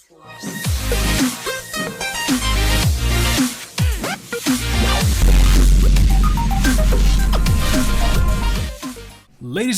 Ladies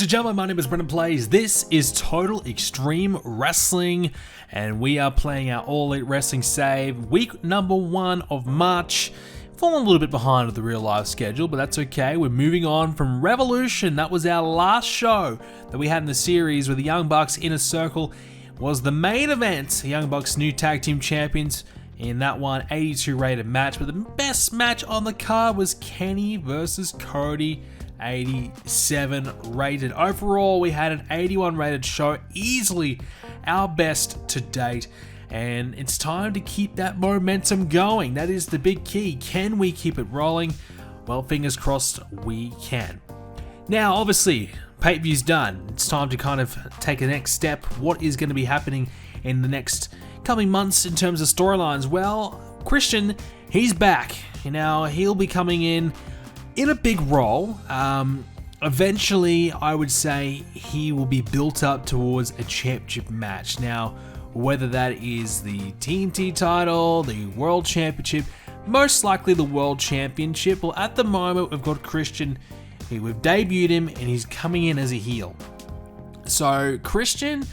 and gentlemen, my name is Brendan Plays. This is Total Extreme Wrestling, and we are playing our All Elite Wrestling Save, week number 1 of March. Falling a little bit behind with the real life schedule, but that's okay. We're moving on from Revolution. That was our last show that we had in the series where the Young Bucks Inner Circle was the main event. The Young Bucks new tag team champions in that one 82 rated match, but the best match on the card was Kenny versus Cody. 87 rated. Overall, we had an 81 rated show, easily our best to date, and it's time to keep that momentum going. That is the big key. Can we keep it rolling? Well, fingers crossed we can. Now, obviously, pay-per-view's done. It's time to kind of take a next step. What is going to be happening in the next coming months in terms of storylines? Well, Christian, he's back. Now, he'll be coming in a big role. Eventually, I would say he will be built up towards a championship match. Now, whether that is the TNT title, the World Championship, most likely the World Championship. Well, at the moment, we've got Christian. We've debuted him, and he's coming in as a heel. So, Christian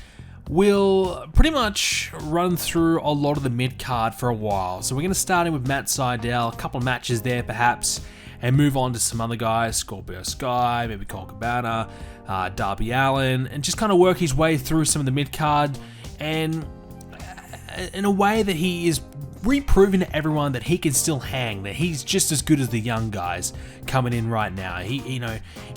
will pretty much run through a lot of the mid-card for a while. So, we're going to start in with Matt Sydal, a couple of matches there, perhaps, and move on to some other guys, Scorpio Sky, maybe Colt Cabana, Darby Allin, and just kind of work his way through some of the mid-card, and in a way that he is reproving to everyone that he can still hang, that he's just as good as the young guys coming in right now. He,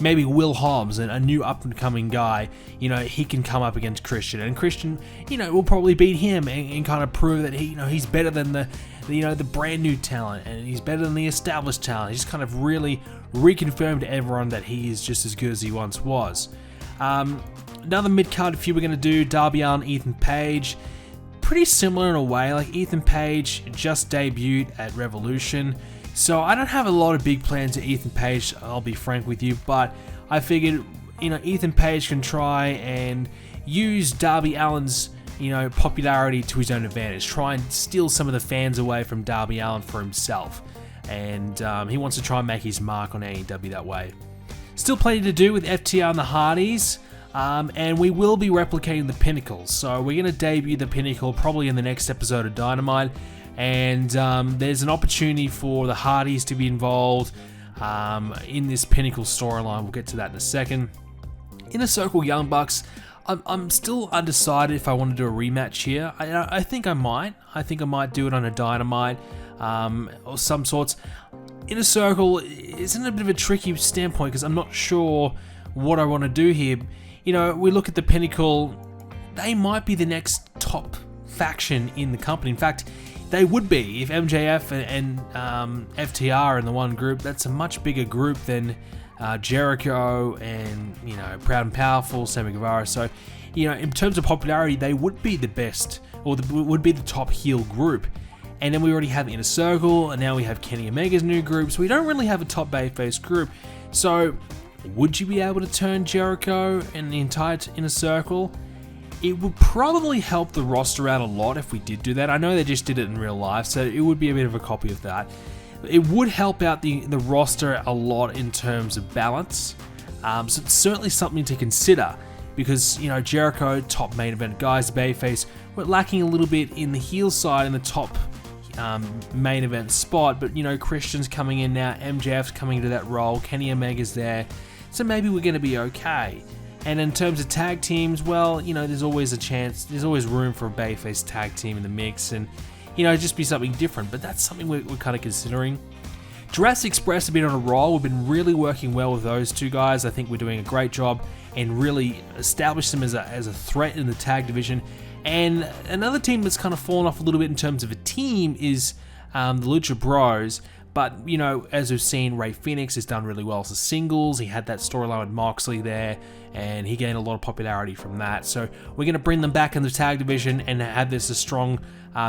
maybe Will Hobbs, a new up-and-coming guy, he can come up against Christian, and Christian, will probably beat him and kind of prove that he's better than the brand new talent, and he's better than the established talent. He's kind of really reconfirmed to everyone that he is just as good as he once was. Another mid-card feud we're going to do, Darby Allin, Ethan Page. Pretty similar in a way. Like, Ethan Page just debuted at Revolution, so I don't have a lot of big plans for Ethan Page, I'll be frank with you, but I figured, Ethan Page can try and use Darby Allin's popularity to his own advantage. Try and steal some of the fans away from Darby Allin for himself. And he wants to try and make his mark on AEW that way. Still plenty to do with FTR and the Hardys. And we will be replicating the Pinnacle. So we're going to debut the Pinnacle probably in the next episode of Dynamite. And there's an opportunity for the Hardys to be involved in this Pinnacle storyline. We'll get to that in a second. Inner Circle Young Bucks. I'm still undecided if I want to do a rematch here. I think I might. I think I might do it on a Dynamite or some sorts. Inner Circle is in a bit of a tricky standpoint because I'm not sure what I want to do here. We look at the Pinnacle. They might be the next top faction in the company. In fact, they would be if MJF and FTR are in the one group. That's a much bigger group than Jericho and Proud and Powerful, Sammy Guevara. So in terms of popularity, they would be the best, or would be the top heel group. And then we already have Inner Circle, and now we have Kenny Omega's new group, so we don't really have a top babyface group. So would you be able to turn Jericho and the entire Inner Circle? It would probably help the roster out a lot if we did do that. I know they just did it in real life, so it would be a bit of a copy of that. It would help out the roster a lot in terms of balance. So it's certainly something to consider because, Jericho, top main event guys, babyface, we're lacking a little bit in the heel side in the top main event spot. But, Christian's coming in now, MJF's coming into that role, Kenny Omega's there. So maybe we're going to be okay. And in terms of tag teams, well, there's always a chance, there's always room for a babyface tag team in the mix. And just be something different, but that's something we're kind of considering. Jurassic Express have been on a roll. We've been really working well with those two guys. I think we're doing a great job and really establish them as a threat in the tag division. And another team that's kind of fallen off a little bit in terms of a team is the Lucha Bros. But, as we've seen, Rey Fenix has done really well as a singles. He had that storyline with Moxley there, and he gained a lot of popularity from that. So we're going to bring them back in the tag division and have this a strong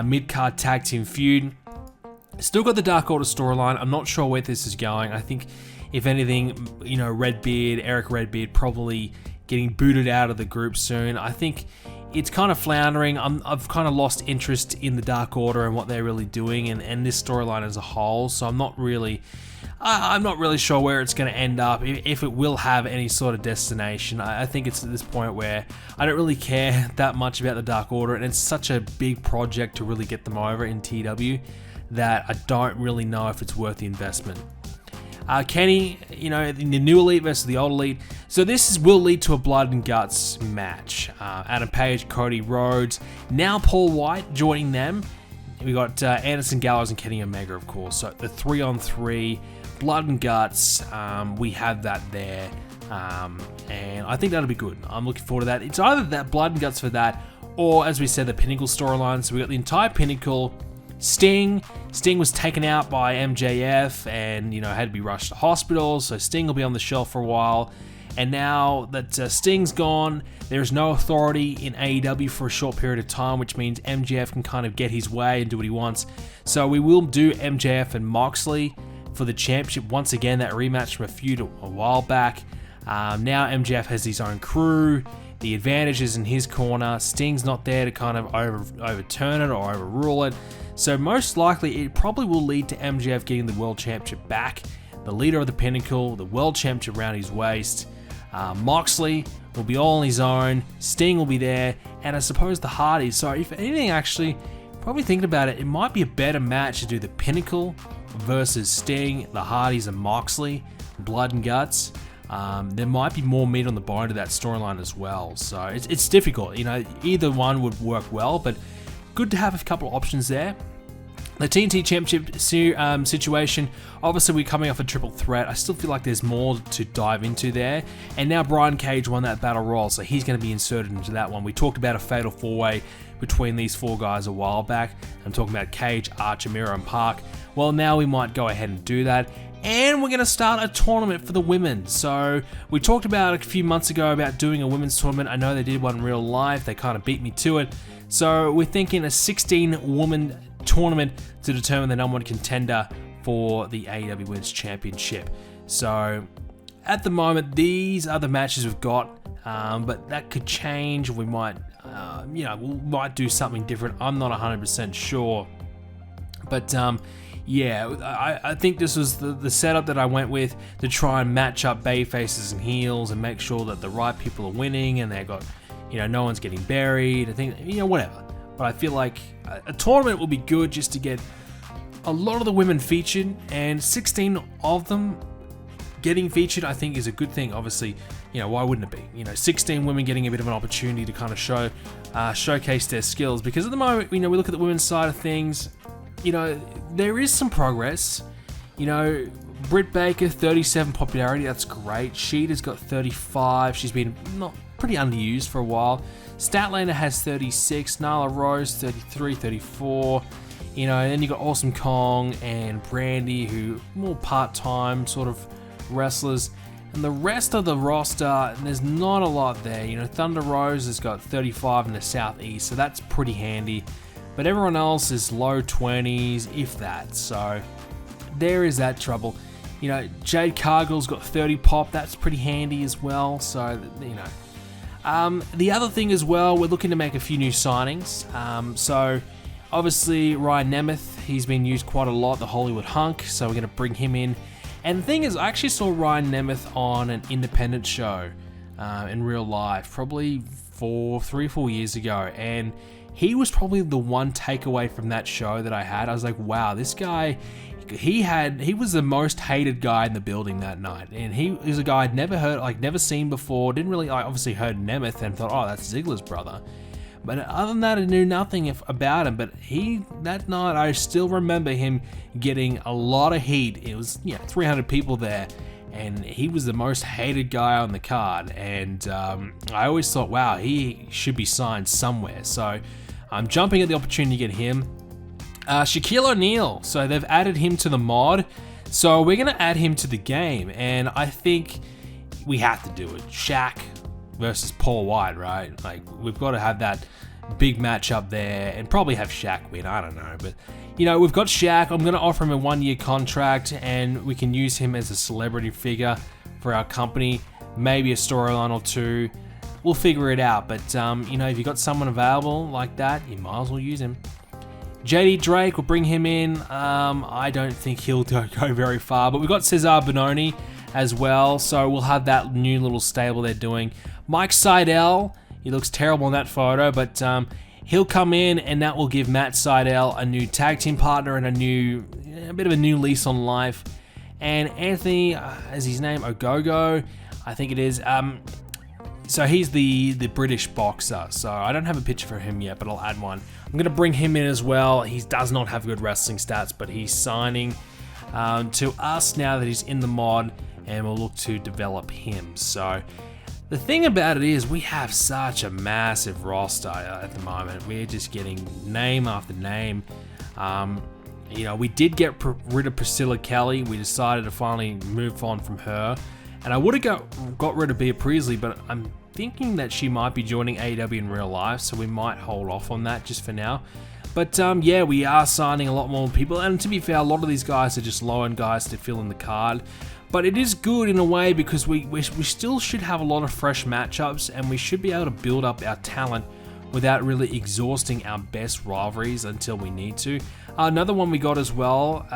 mid-card tag team feud. Still got the Dark Order storyline. I'm not sure where this is going. I think, if anything, Redbeard, Eric Redbeard, probably getting booted out of the group soon. I think, it's kind of floundering. I've kind of lost interest in the Dark Order and what they're really doing, and this storyline as a whole. So I'm not really sure where it's going to end up, if it will have any sort of destination. I think it's at this point where I don't really care that much about the Dark Order, and it's such a big project to really get them over in TEW that I don't really know if it's worth the investment. Kenny, the new Elite versus the old Elite. So this will lead to a blood and guts match. Adam Page, Cody Rhodes, now Paul White joining them. We got Anderson Gallows and Kenny Omega, of course. So the 3-on-3 blood and guts, we have that there, and I think that'll be good. I'm looking forward to that. It's either that blood and guts for that, or as we said, the Pinnacle storyline. So we got the entire Pinnacle. Sting was taken out by MJF and, had to be rushed to hospital, so Sting will be on the shelf for a while. And now that Sting's gone, there's no authority in AEW for a short period of time, which means MJF can kind of get his way and do what he wants. So we will do MJF and Moxley for the championship once again, that rematch from a feud a while back. Now MJF has his own crew. The advantage is in his corner. Sting's not there to kind of overturn it or overrule it. So most likely, it probably will lead to MJF getting the World Championship back, the leader of the Pinnacle, the World Championship around his waist. Moxley will be all on his own. Sting will be there, and I suppose the Hardys. So if anything, actually, probably thinking about it, it might be a better match to do the Pinnacle versus Sting, the Hardys, and Moxley, blood and guts. There might be more meat on the bone to that storyline as well. So it's difficult. Either one would work well, but good to have a couple of options there. The TNT Championship situation, obviously we're coming off a triple threat. I still feel like there's more to dive into there. And now Brian Cage won that Battle Royal, so he's going to be inserted into that one. We talked about a fatal four-way between these four guys a while back. I'm talking about Cage, Archer, Miro, and Park. Well, now we might go ahead and do that. And we're going to start a tournament for the women. So we talked about a few months ago about doing a women's tournament. I know they did one in real life. They kind of beat me to it. So we're thinking a 16-woman tournament to determine the number one contender for the AEW Women's Championship. So at the moment, these are the matches we've got, but that could change. We might, we might do something different. I'm not 100% sure, but I think this was the setup that I went with to try and match up bay faces and heels and make sure that the right people are winning and they got, no one's getting buried. I think, whatever. But I feel like a tournament will be good just to get a lot of the women featured, and 16 of them getting featured I think is a good thing. Obviously, why wouldn't it be? 16 women getting a bit of an opportunity to kind of showcase their skills, because at the moment, we look at the women's side of things, there is some progress. Britt Baker, 37 popularity, that's great. Sheeta's got 35, she's been pretty underused for a while. Statlander has 36, Nyla Rose 33, 34. And then you got Awesome Kong and Brandy, who more part-time sort of wrestlers. And the rest of the roster, there's not a lot there. Thunder Rose has got 35 in the Southeast, so that's pretty handy. But everyone else is low 20s, if that. So there is that trouble. Jade Cargill's got 30 pop. That's pretty handy as well. So, the other thing as well, we're looking to make a few new signings. So obviously Ryan Nemeth, he's been used quite a lot, the Hollywood Hunk. So we're going to bring him in. And the thing is, I actually saw Ryan Nemeth on an independent show in real life, probably 3 or 4 years ago. And he was probably the one takeaway from that show that I had. I was like, wow, this guy, he was the most hated guy in the building that night. And he is a guy I'd never heard, never seen before. Didn't really, I obviously heard Nemeth and thought, oh, that's Ziggler's brother. But other than that, I knew nothing about him. But that night, I still remember him getting a lot of heat. It was, 300 people there. And he was the most hated guy on the card. And I always thought, wow, he should be signed somewhere. So I'm jumping at the opportunity to get him. Shaquille O'Neal. So they've added him to the mod. So we're going to add him to the game. And I think we have to do it. Shaq versus Paul White, right? We've got to have that big match up there and probably have Shaq win. I don't know. But, we've got Shaq. I'm going to offer him a 1-year contract and we can use him as a celebrity figure for our company. Maybe a storyline or two. we'll figure it out. But, if you've got someone available like that, you might as well use him. JD Drake, we'll bring him in. I don't think he'll go very far, but we've got Cesar Bononi as well, so we'll have that new little stable they're doing. Mike Seidel, he looks terrible in that photo, but he'll come in, and that will give Matt Seidel a new tag team partner and a bit of a new lease on life. And Anthony, as his name, Ogogo, I think it is. So he's the British boxer. So I don't have a picture for him yet, but I'll add one. I'm going to bring him in as well. He does not have good wrestling stats, but he's signing to us now that he's in the mod, and we'll look to develop him. So the thing about it is we have such a massive roster at the moment. We're just getting name after name. We did get rid of Priscilla Kelly. We decided to finally move on from her. And I would have got rid of Bea Priestley, but I'm thinking that she might be joining AEW in real life, so we might hold off on that just for now. But we are signing a lot more people, and to be fair, a lot of these guys are just low-end guys to fill in the card. But it is good in a way because we still should have a lot of fresh matchups, and we should be able to build up our talent without really exhausting our best rivalries until we need to. Another one we got as well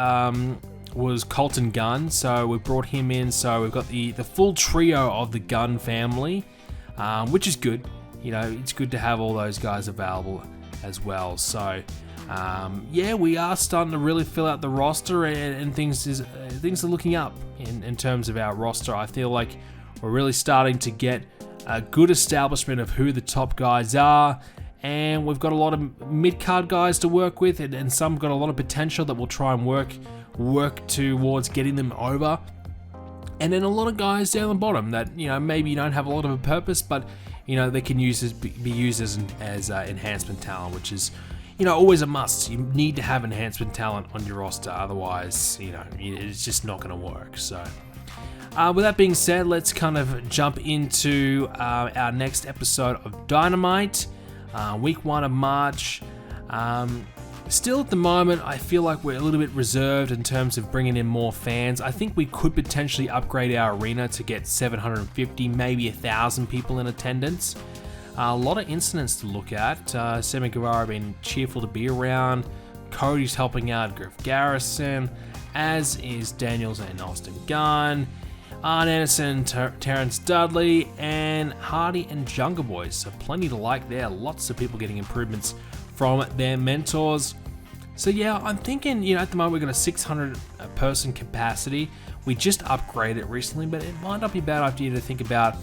was Colton Gunn, so we brought him in. So we've got the full trio of the Gunn family, which is good. It's good to have all those guys available as well. So we are starting to really fill out the roster, and things are looking up in terms of our roster. I feel like we're really starting to get a good establishment of who the top guys are, and we've got a lot of mid-card guys to work with, and some got a lot of potential that we'll try and work towards getting them over. And then a lot of guys down the bottom that maybe you don't have a lot of a purpose, but they can be used as enhancement talent, which is always a must. You need to have enhancement talent on your roster, otherwise it's just not going to work. So with that being said, let's kind of jump into our next episode of Dynamite, week 1 of March. Still at the moment, I feel like we're a little bit reserved in terms of bringing in more fans. I think we could potentially upgrade our arena to get 750, maybe 1,000 people in attendance. A lot of incidents to look at. Sammy Guevara being cheerful to be around. Cody's helping out Griff Garrison, as is Daniels and Austin Gunn. Arn Anderson, Terrence Dudley, and Hardy and Jungle Boy. So plenty to like there. Lots of people getting improvements from their mentors. So I'm thinking, at the moment we've got a 600 person capacity. We just upgraded it recently, but it might not be a bad idea to think about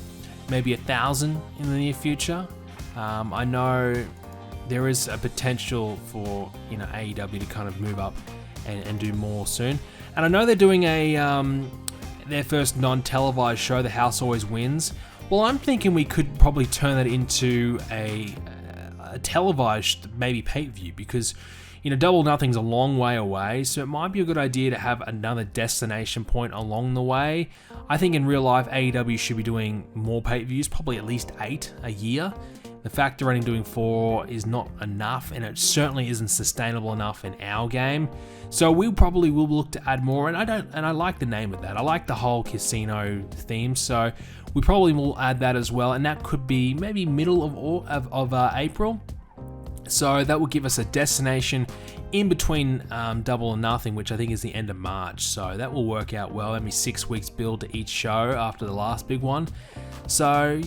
maybe 1,000 in the near future. I know there is a potential for AEW to kind of move up and do more soon. And I know they're doing their first non-televised show, The House Always Wins. Well, I'm thinking we could probably turn that into a televised maybe pay-per-view, because Double Nothing's a long way away, so it might be a good idea to have another destination point along the way. I think in real life AEW should be doing more pay-per-views, probably at least 8 a year. The fact they're only doing 4 is not enough, and it certainly isn't sustainable enough in our game. So we probably will look to add more, and I like the name of that. I like the whole casino theme, so we probably will add that as well, and that could be maybe middle of April. So that will give us a destination in between Double or Nothing, which I think is the end of March. So that will work out well. Maybe 6 weeks build to each show after the last big one. So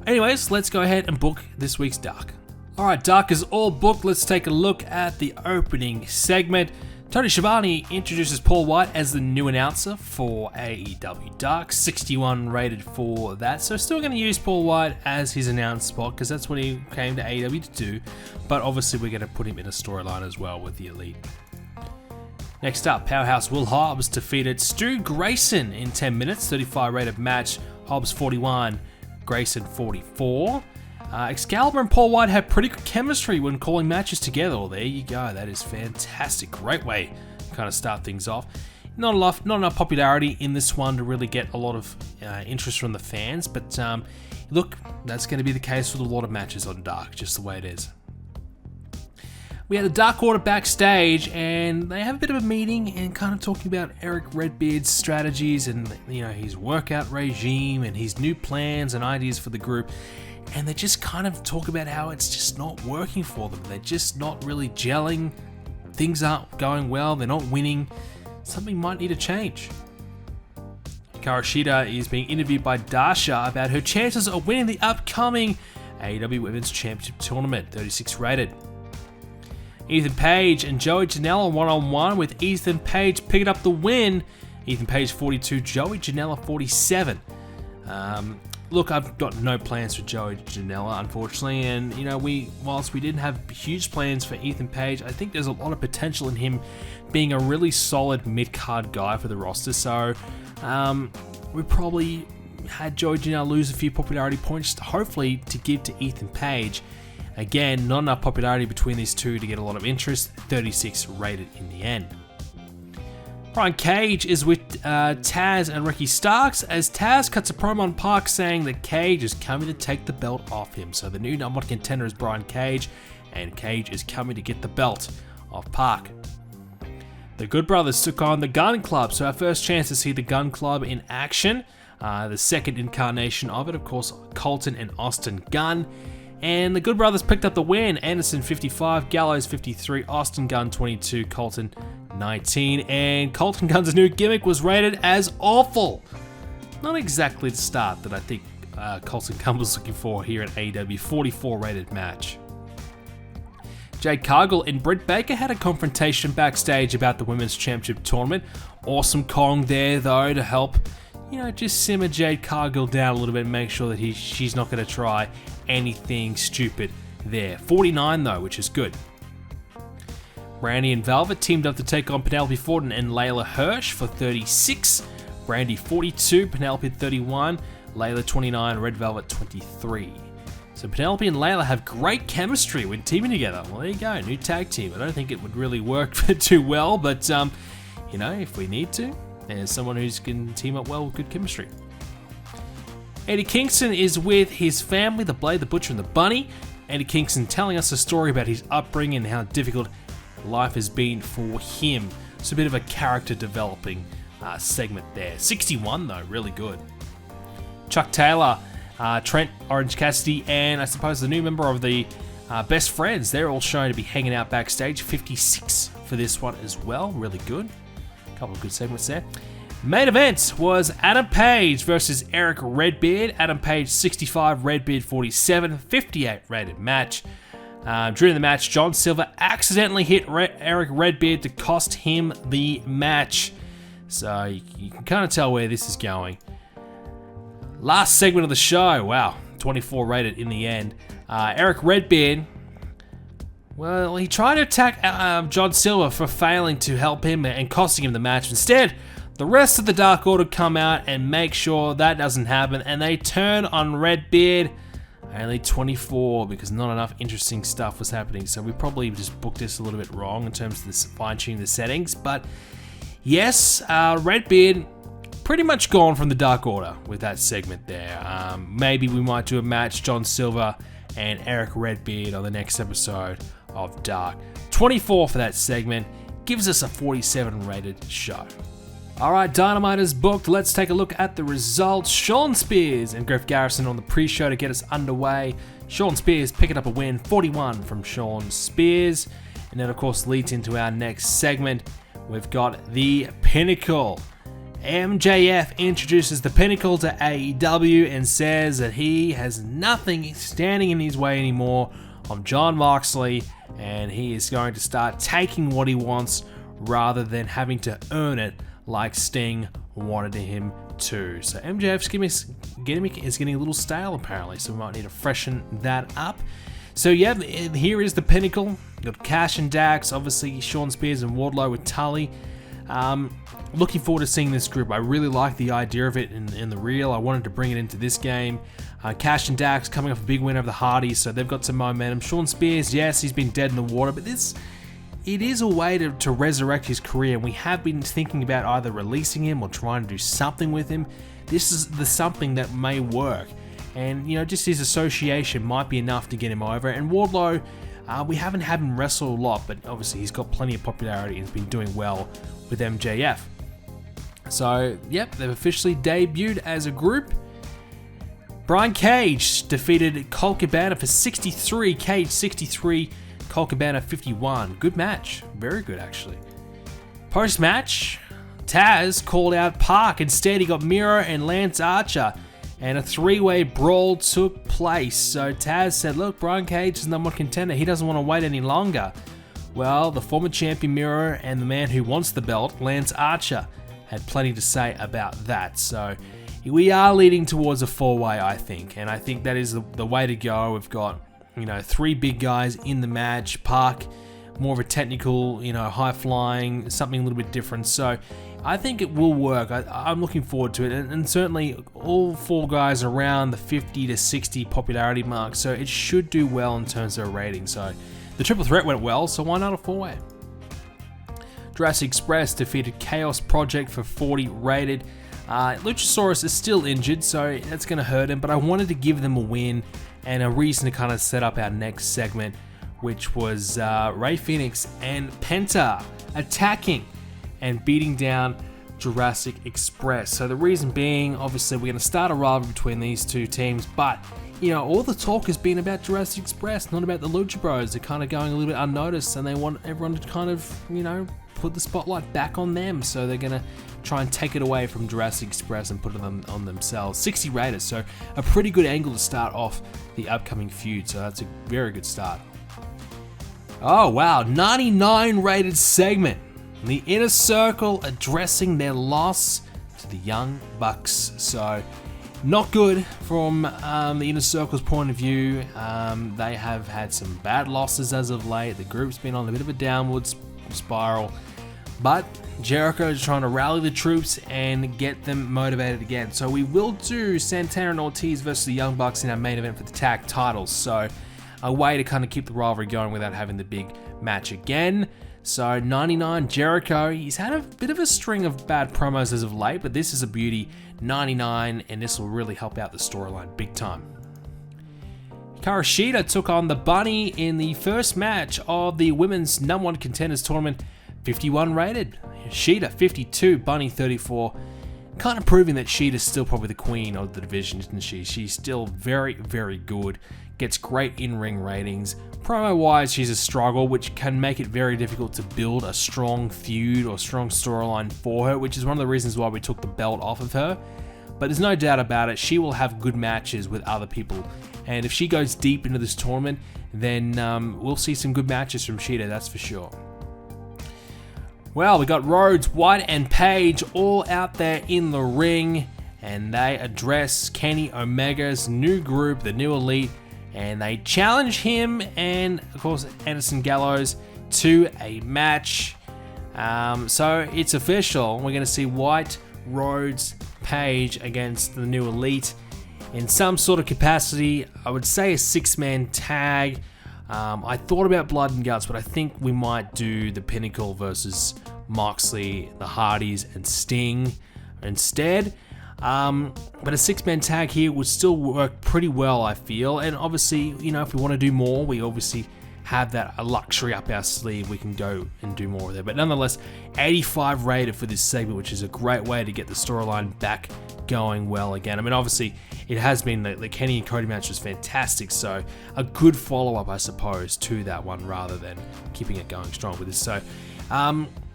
anyways, let's go ahead and book this week's Dark. Alright, Dark is all booked. Let's take a look at the opening segment. Tony Schiavone introduces Paul White as the new announcer for AEW Dark, 61 rated for that. So still going to use Paul White as his announce spot, because that's what he came to AEW to do. But obviously we're going to put him in a storyline as well with the Elite. Next up, Powerhouse Will Hobbs defeated Stu Grayson in 10 minutes, 35 rated match. Hobbs 41, Grayson 44. Excalibur and Paul White had pretty good chemistry when calling matches together. Well, there you go. That is fantastic. Great way to kind of start things off. Not enough popularity in this one to really get a lot of interest from the fans, but look, that's going to be the case with a lot of matches on Dark, just the way it is. We had a Dark Order backstage, and they have a bit of a meeting and kind of talking about Eric Redbeard's strategies and his workout regime and his new plans and ideas for the group. and they just kind of talk about how it's just not working for them. They're just not really gelling. Things aren't going well. They're not winning. Something might need to change. Hikaru Shida is being interviewed by Dasha about her chances of winning the upcoming AEW Women's Championship Tournament, 36 rated. Ethan Page and Joey Janela one-on-one, with Ethan Page picking up the win. Ethan Page 42, Joey Janela 47. Look, I've got no plans for Joey Janela, unfortunately, and whilst we didn't have huge plans for Ethan Page, I think there's a lot of potential in him being a really solid mid-card guy for the roster, so we probably had Joey Janela lose a few popularity points, hopefully to give to Ethan Page. Again, not enough popularity between these two to get a lot of interest, 36 rated in the end. Brian Cage is with Taz and Ricky Starks as Taz cuts a promo on Park saying that Cage is coming to take the belt off him. So the new number one contender is Brian Cage, and Cage is coming to get the belt off Park. The Good Brothers took on the Gun Club, so our first chance to see the Gun Club in action. The second incarnation of it, of course, Colton and Austin Gunn. And the Good Brothers picked up the win. Anderson 55, Gallows 53, Austin Gunn 22, Colton 19. And Colton Gunn's new gimmick was rated as awful. Not exactly the start that I think Colton Gunn was looking for here at AEW. 44 rated match. Jade Cargill and Britt Baker had a confrontation backstage about the Women's Championship Tournament. Awesome Kong there, though, to help, just simmer Jade Cargill down a little bit and make sure that she's not going to try anything stupid there. 49, though, which is good. Brandy and Velvet teamed up to take on Penelope Ford and Layla Hirsch for 36. Brandy 42, Penelope 31, Layla 29, Red Velvet 23. So Penelope and Layla have great chemistry when teaming together. Well, there you go, new tag team. I don't think it would really work too well, but if we need to, there's someone who can team up well with good chemistry. Eddie Kingston is with his family, the Blade, the Butcher, and the Bunny. Eddie Kingston telling us a story about his upbringing and how difficult life has been for him. It's a bit of a character developing segment there. 61 though, really good. Chuck Taylor, Trent, Orange Cassidy, and I suppose the new member of the Best Friends, they're all shown to be hanging out backstage. 56 for this one as well, really good. A couple of good segments there. Main event was Adam Page versus Eric Redbeard. Adam Page 65, Redbeard 47, 58 rated match. During the match, John Silver accidentally hit Eric Redbeard to cost him the match. So you can kind of tell where this is going. Last segment of the show, wow, 24 rated in the end. Eric Redbeard, well, he tried to attack John Silver for failing to help him and costing him the match. Instead, the rest of the Dark Order come out and make sure that doesn't happen, and they turn on Redbeard. Only 24 because not enough interesting stuff was happening, so we probably just booked this a little bit wrong in terms of this fine-tuning the settings. But yes, Redbeard pretty much gone from the Dark Order with that segment there. Maybe we might do a match, John Silver and Eric Redbeard, on the next episode of Dark. 24 for that segment gives us a 47 rated show. Alright, Dynamite is booked. Let's take a look at the results. Sean Spears and Griff Garrison on the pre-show to get us underway. Sean Spears picking up a win, 41 from Sean Spears. And then, of course, leads into our next segment. We've got the Pinnacle. MJF introduces the Pinnacle to AEW and says that he has nothing standing in his way anymore of Jon Moxley, and he is going to start taking what he wants rather than having to earn it like Sting wanted him to. So MJF's is getting a little stale apparently, so we might need to freshen that up. So yeah, here is the Pinnacle. You've got Cash and Dax, obviously Sean Spears and Wardlow with Tully. Looking forward to seeing this group. I really like the idea of it in the reel. I wanted to bring it into this game. Cash and Dax coming off a big win over the Hardys, so they've got some momentum. Sean Spears, yes, he's been dead in the water, but it is a way to resurrect his career. We have been thinking about either releasing him or trying to do something with him. This is the something that may work. And, just his association might be enough to get him over. And Wardlow, we haven't had him wrestle a lot, but obviously he's got plenty of popularity and has been doing well with MJF. So, yep, they've officially debuted as a group. Brian Cage defeated Colt Cabana for 63. Cage 63, Colt Cabana 51. Good match. Very good, actually. Post-match, Taz called out Park. Instead, he got Miro and Lance Archer, and a three-way brawl took place. So Taz said, look, Brian Cage is number one contender. He doesn't want to wait any longer. Well, the former champion Miro and the man who wants the belt, Lance Archer, had plenty to say about that. So we are leading towards a four-way, I think. And I think that is the way to go. We've got, three big guys in the match. Park, more of a technical, high-flying, something a little bit different. So I think it will work. I'm looking forward to it. And certainly all four guys around the 50 to 60 popularity mark. So it should do well in terms of rating. So the triple threat went well, so why not a four-way? Jurassic Express defeated Chaos Project for 40 rated. Luchasaurus is still injured, so that's going to hurt him, but I wanted to give them a win and a reason to kind of set up our next segment, which was Rey Fenix and Penta attacking and beating down Jurassic Express. So the reason being, obviously, we're going to start a rivalry between these two teams, but all the talk has been about Jurassic Express, not about the Lucha Bros. They're kind of going a little bit unnoticed, and they want everyone to kind of, put the spotlight back on them. So they're going to try and take it away from Jurassic Express and put it on themselves. 60 rated, so a pretty good angle to start off the upcoming feud. So that's a very good start. Oh, wow. 99 rated segment. The Inner Circle addressing their loss to the Young Bucks. So not good from the Inner Circle's point of view. They have had some bad losses as of late. The group's been on a bit of a downward spiral. But Jericho is trying to rally the troops and get them motivated again. So we will do Santana and Ortiz versus the Young Bucks in our main event for the tag titles. So a way to kind of keep the rivalry going without having the big match again. So 99 Jericho, he's had a bit of a string of bad promos as of late, but this is a beauty. 99, and this will really help out the storyline big time. Hikaru Shida took on the Bunny in the first match of the women's number one contenders tournament. 51 rated. Shida 52, Bunny 34. Kind of proving that Shida's still probably the queen of the division, isn't she? She's still very, very good. Gets great in-ring ratings. Promo-wise, she's a struggle, which can make it very difficult to build a strong feud or strong storyline for her, which is one of the reasons why we took the belt off of her. But there's no doubt about it, she will have good matches with other people. And if she goes deep into this tournament, then we'll see some good matches from Shida, that's for sure. Well, we got Rhodes, White, and Page all out there in the ring, and they address Kenny Omega's new group, the New Elite, and they challenge him and, of course, Anderson Gallows to a match. So it's official. We're going to see White, Rhodes, Page against the New Elite in some sort of capacity. I would say a six-man tag. I thought about Blood and Guts, but I think we might do the Pinnacle versus Moxley, the Hardys, and Sting instead. But a six-man tag here would still work pretty well, I feel. And obviously, if we want to do more, we obviously have that luxury up our sleeve. We can go and do more there. But nonetheless, 85 rated for this segment, which is a great way to get the storyline back going well again. I mean, obviously, it has been the Kenny and Cody match was fantastic, so a good follow-up, I suppose, to that one rather than keeping it going strong with this. So,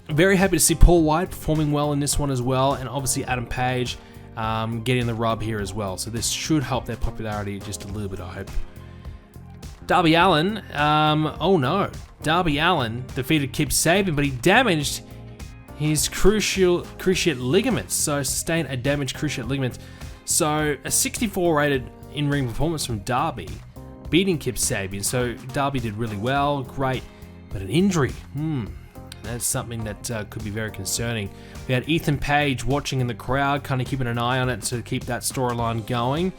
very happy to see Paul White performing well in this one as well, and obviously Adam Page getting the rub here as well. So this should help their popularity just a little bit, I hope. Darby Allin, Darby Allin defeated Kip Sabian, but he damaged his cruciate ligaments, so sustained a damaged cruciate ligament. So a 64 rated in-ring performance from Darby, beating Kip Sabian. So Darby did really well, great, but an injury, that's something that could be very concerning. We had Ethan Page watching in the crowd, kind of keeping an eye on it to keep that storyline going.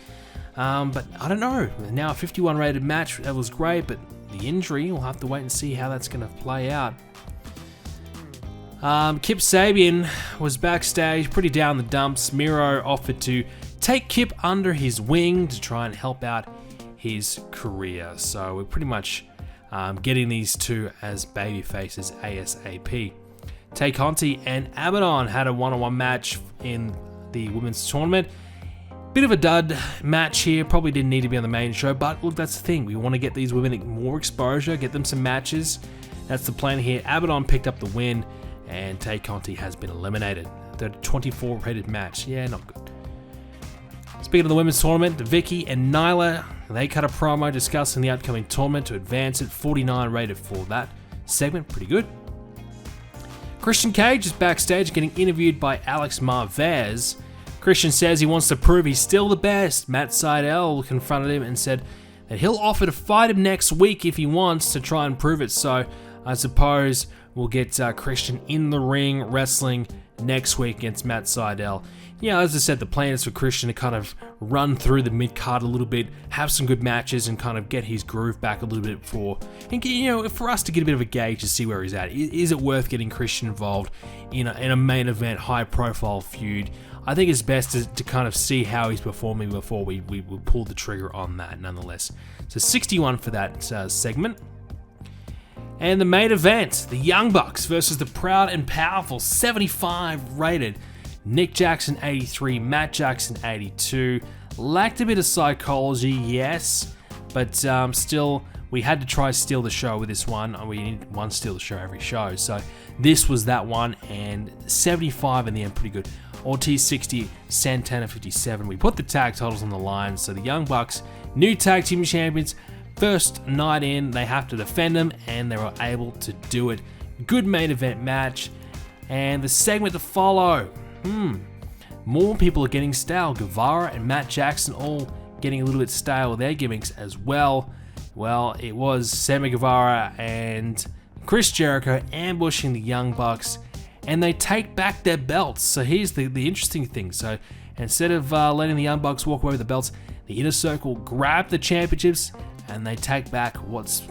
But I don't know, now a 51 rated match, that was great, but the injury, we'll have to wait and see how that's going to play out. Kip Sabian was backstage, pretty down the dumps. Miro offered to take Kip under his wing to try and help out his career. So we're pretty much getting these two as baby faces ASAP. Tay Conti and Abaddon had a one-on-one match in the women's tournament. Bit of a dud match here, probably didn't need to be on the main show, but look, that's the thing. We want to get these women more exposure, get them some matches. That's the plan here. Abaddon picked up the win, and Tay Conti has been eliminated. The 24-rated match, yeah, not good. Speaking of the women's tournament, Vicky and Nyla, they cut a promo discussing the upcoming tournament to advance it. 49 rated for that segment, pretty good. Christian Cage is backstage getting interviewed by Alex Marvez. Christian says he wants to prove he's still the best. Matt Sydal confronted him and said that he'll offer to fight him next week if he wants to try and prove it. So I suppose we'll get Christian in the ring wrestling next week against Matt Sydal. Yeah, as I said, the plan is for Christian to kind of run through the mid-card a little bit, have some good matches, and kind of get his groove back a little bit for us to get a bit of a gauge to see where he's at. Is it worth getting Christian involved in a main event, high-profile feud? I think it's best to kind of see how he's performing before we pull the trigger on that, nonetheless. So 61 for that segment. And the main event, the Young Bucks versus the Proud and Powerful, 75 rated. Nick Jackson 83, Matt Jackson 82. Lacked a bit of psychology, yes, but still, we had to try steal the show with this one. We need one steal the show every show, so this was that one, and 75 in the end, pretty good. Ortiz 60, Santana 57. We put the tag titles on the line, so the Young Bucks, new tag team champions, first night in, they have to defend them, and they were able to do it. Good main event match, and the segment to follow. More people are getting stale. Guevara and Matt Jackson all getting a little bit stale with their gimmicks as well. Well, it was Sammy Guevara and Chris Jericho ambushing the Young Bucks, and they take back their belts. So here's the interesting thing. So instead of letting the Young Bucks walk away with the belts, the Inner Circle grab the championships, and they take back what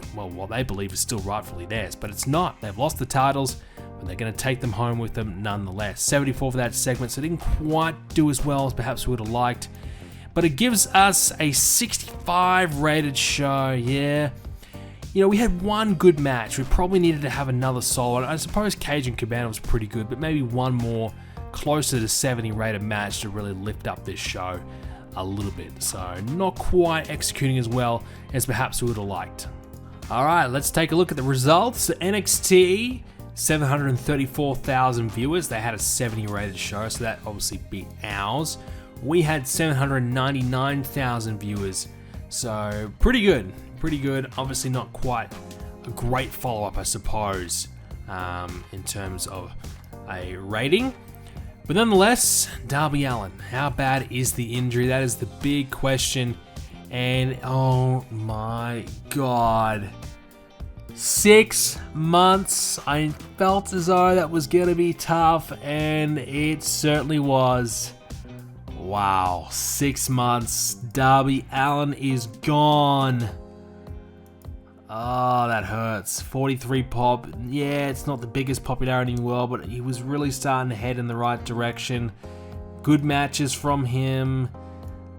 they believe is still rightfully theirs. But it's not. They've lost the titles, but they're going to take them home with them nonetheless. 74 for that segment, so it didn't quite do as well as perhaps we would have liked. But it gives us a 65 rated show, yeah. You know, we had one good match. We probably needed to have another solid. I suppose Cage and Cabana was pretty good, but maybe one more closer to 70 rated match to really lift up this show a little bit. So not quite executing as well as perhaps we would have liked. Alright, let's take a look at the results. NXT, 734,000 viewers. They had a 70 rated show, so that obviously beat ours. We had 799,000 viewers, so pretty good. Pretty good. Obviously not quite a great follow-up, I suppose, in terms of a rating. But nonetheless, Darby Allin, how bad is the injury? That is the big question. And oh my god, 6 months. I felt as though that was going to be tough, and it certainly was. Wow, 6 months. Darby Allin is gone. Oh, that hurts. 43 pop. Yeah, it's not the biggest popularity in the world, but he was really starting to head in the right direction. Good matches from him.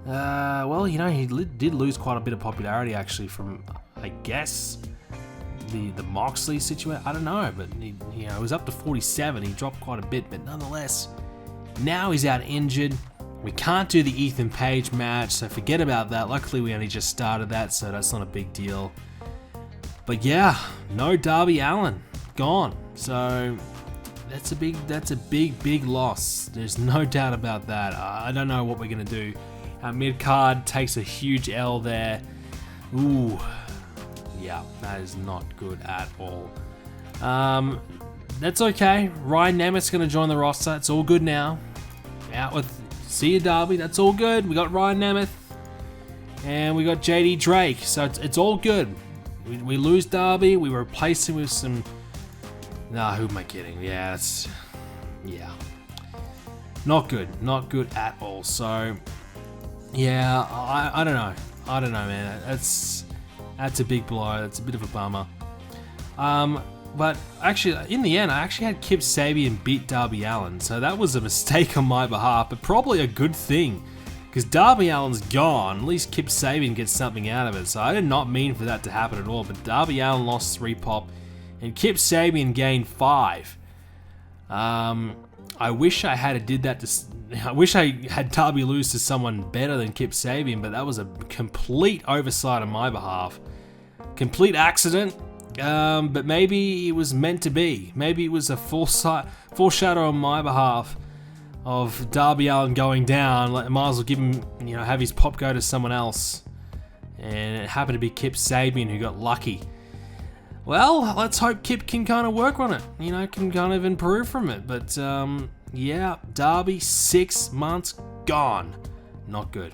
Well, you know, he did lose quite a bit of popularity actually from, I guess, the Moxley situation. I don't know, but he was up to 47. He dropped quite a bit, but nonetheless, now he's out injured. We can't do the Ethan Page match, so forget about that. Luckily, we only just started that, so that's not a big deal. But yeah, no Darby Allin, gone. So that's a big loss. There's no doubt about that. I don't know what we're gonna do. Our mid card takes a huge L there. Ooh, yeah, that is not good at all. That's okay. Ryan Nemeth's gonna join the roster. It's all good now. Out with see you Darby. That's all good. We got Ryan Nemeth and we got JD Drake. So it's all good. We lose Darby, we replace him with some... Nah, who am I kidding? Yeah, yeah. Not good at all. So, yeah, I don't know. I don't know, man. That's a big blow. That's a bit of a bummer. But actually, in the end, I actually had Kip Sabian beat Darby Allin. So that was a mistake on my behalf, but probably a good thing. Because Darby Allin's gone, at least Kip Sabian gets something out of it. So I did not mean for that to happen at all. But Darby Allin lost 3 pop, and Kip Sabian gained 5. I I wish I had did that I wish I had Darby lose to someone better than Kip Sabian, but that was a complete oversight on my behalf. Complete accident, but maybe it was meant to be. Maybe it was a foreshadow on my behalf of Darby Allin going down. Might as well give him, have his pop go to someone else. And it happened to be Kip Sabian who got lucky. Well, let's hope Kip can kind of work on it, can kind of improve from it. But yeah, Darby, 6 months gone. Not good.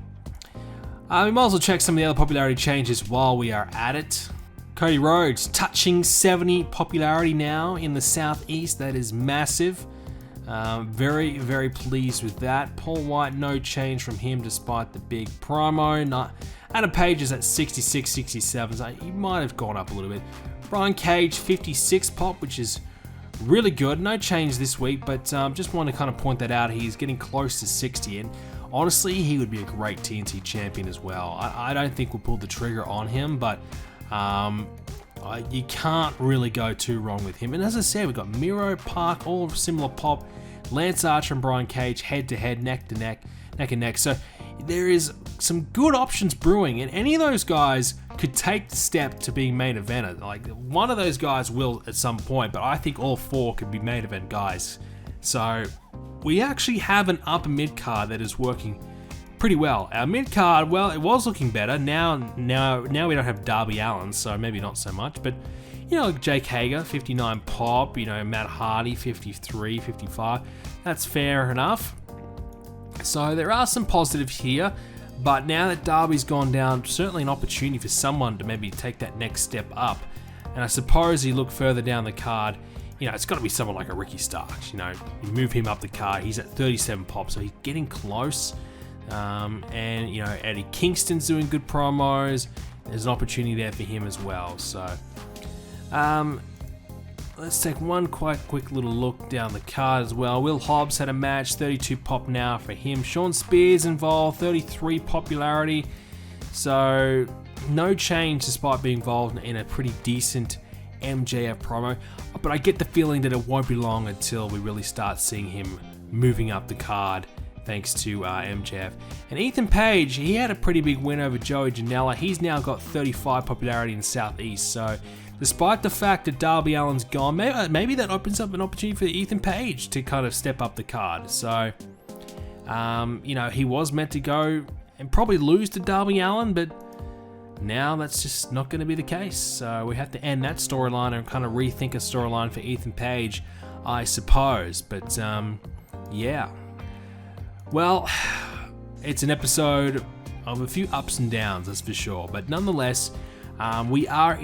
We might as well check some of the other popularity changes while we are at it. Cody Rhodes touching 70 popularity now in the Southeast. That is massive. Very, very pleased with that. Paul White, no change from him despite the big promo. Adam Page is at 66, 67, so he might have gone up a little bit. Brian Cage, 56 pop, which is really good. No change this week, but just want to kind of point that out. He's getting close to 60, and honestly, he would be a great TNT champion as well. I don't think we'll pull the trigger on him, but you can't really go too wrong with him. And as I said, we've got Miro, Park, all similar pop. Lance Archer and Brian Cage head-to-head, neck and neck. So there is some good options brewing, and any of those guys could take the step to being main eventer. Like, one of those guys will at some point, but I think all 4 could be main event guys. So we actually have an upper mid card that is working pretty well. Our mid card, well, it was looking better. Now we don't have Darby Allin, so maybe not so much. But Jake Hager, 59 pop. Matt Hardy, 53, 55. That's fair enough. So there are some positives here. But now that Darby's gone down, certainly an opportunity for someone to maybe take that next step up. And I suppose you look further down the card, it's got to be someone like a Ricky Starks. You move him up the card, he's at 37 pop, so he's getting close. And Eddie Kingston's doing good promos. There's an opportunity there for him as well. So let's take one quick little look down the card as well. Will Hobbs had a match, 32 pop now for him. Sean Spears involved, 33 popularity. So no change despite being involved in a pretty decent MJF promo. But I get the feeling that it won't be long until we really start seeing him moving up the card, thanks to MJF. And Ethan Page, he had a pretty big win over Joey Janela. He's now got 35 popularity in the Southeast. So despite the fact that Darby Allin's gone, maybe that opens up an opportunity for Ethan Page to kind of step up the card. So, he was meant to go and probably lose to Darby Allin, but now that's just not going to be the case. So we have to end that storyline and kind of rethink a storyline for Ethan Page, I suppose. But, yeah. Well, it's an episode of a few ups and downs, that's for sure. But nonetheless, we are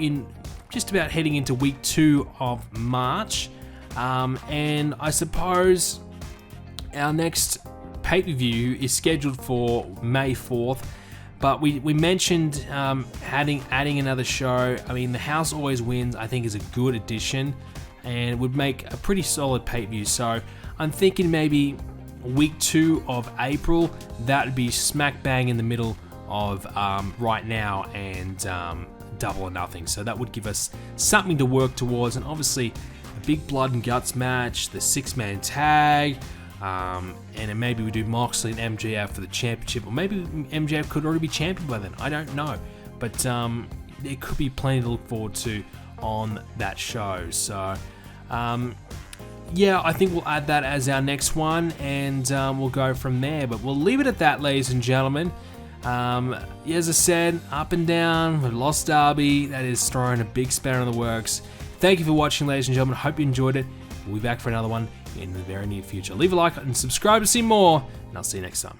just about heading into week 2 of March. And I suppose our next pay-per-view is scheduled for May 4th. But we mentioned adding another show. I mean, the House Always Wins, I think, is a good addition and would make a pretty solid pay-per-view. So I'm thinking maybe week 2 of April, that would be smack bang in the middle of Right Now and Double or Nothing. So that would give us something to work towards, and obviously a big blood and guts match, the 6-man tag, and then maybe we do Moxley and MJF for the championship, or maybe MJF could already be champion by then. I don't know, but there could be plenty to look forward to on that show. So yeah, I think we'll add that as our next one, and we'll go from there. But we'll leave it at that, ladies and gentlemen. As I said, up and down, we've lost Darby. That is throwing a big spanner in the works. Thank you for watching, ladies and gentlemen. Hope you enjoyed it. We'll be back for another one in the very near future. Leave a like and subscribe to see more, and I'll see you next time.